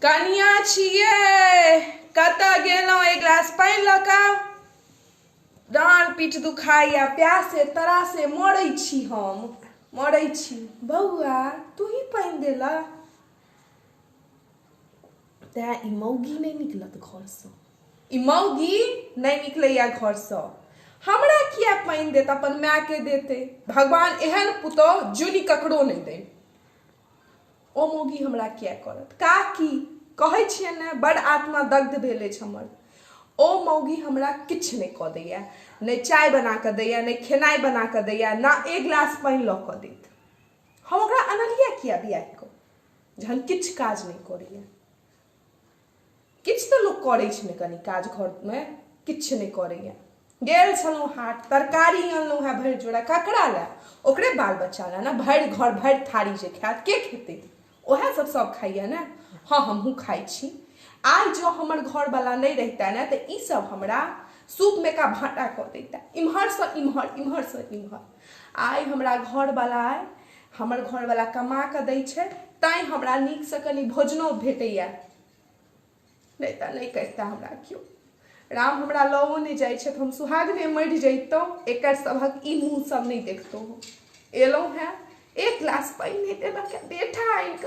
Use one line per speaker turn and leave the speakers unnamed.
कनिया छिए कतऽ गेलौं? एक गिलास पानि लऽ कऽ। डाँड़ पीठ दुखाइया, प्यासे तरासे मरै छी हम, मरै छी। बौआ तू ही पानि दे ला। तेँ ई मौगी नहि निकलत घरसँ, ई मौगी नहीं निकलैया घरसँ। हमरा किया पानि देत? अपन मायके देते। भगवान एहन पुतोह जुनि ककरो नहीं दे। ओ मौगी हमरा किया करत? काकी कहै छियै ने, बड़ आत्मा दग्ध भेल अछि हमर। ओ मौगी हमरा किछु नहीं कऽ दैया, नहीं चाय बना कऽ दैया, नहीं खेनाइ बना कऽ दैया, ना एक गिलास पानि लऽ कऽ देत। हम ओकरा अनलिया किया बियाह कऽ, जहन किछु काज नहीं करैया। किछु तऽ लोक करै छै ने, कनि काज घरमे किछु नहीं करैया। गेल छलहुँ हाट, तरकारी अनलहुँ हैं भरि जोड़ा। ककरा लए? ओकरे बाल बच्चा लए ने। भरि घर भरि थारी जे खायत, के खेतै? ओहे सब खाइया ने। हाँ हमहूँ खाइ छी। आइ जो हमर घरवाला नहीं रहिता ने तऽ ई सब हमरा सूप में का भाटा कऽ देता, इम्हर से इम्हर, इम्हर से इम्हर। आइ हमरा घरवाला आइ हमर घरवाला कमा कऽ दै छै, तैं हमरा नीक से कनि भोजनो भेटैया। नहीं तऽ नहीं करिता हमरा क्यों। राम हमरा लओ नहीं जाइ छै, हम सुहागने मरि जैतहुँ, एकर सभक ई मुँह सब नहीं देखतहुँ। एलहुँ हैं, एक गिलास पानि नहीं देलक, बेटा आनि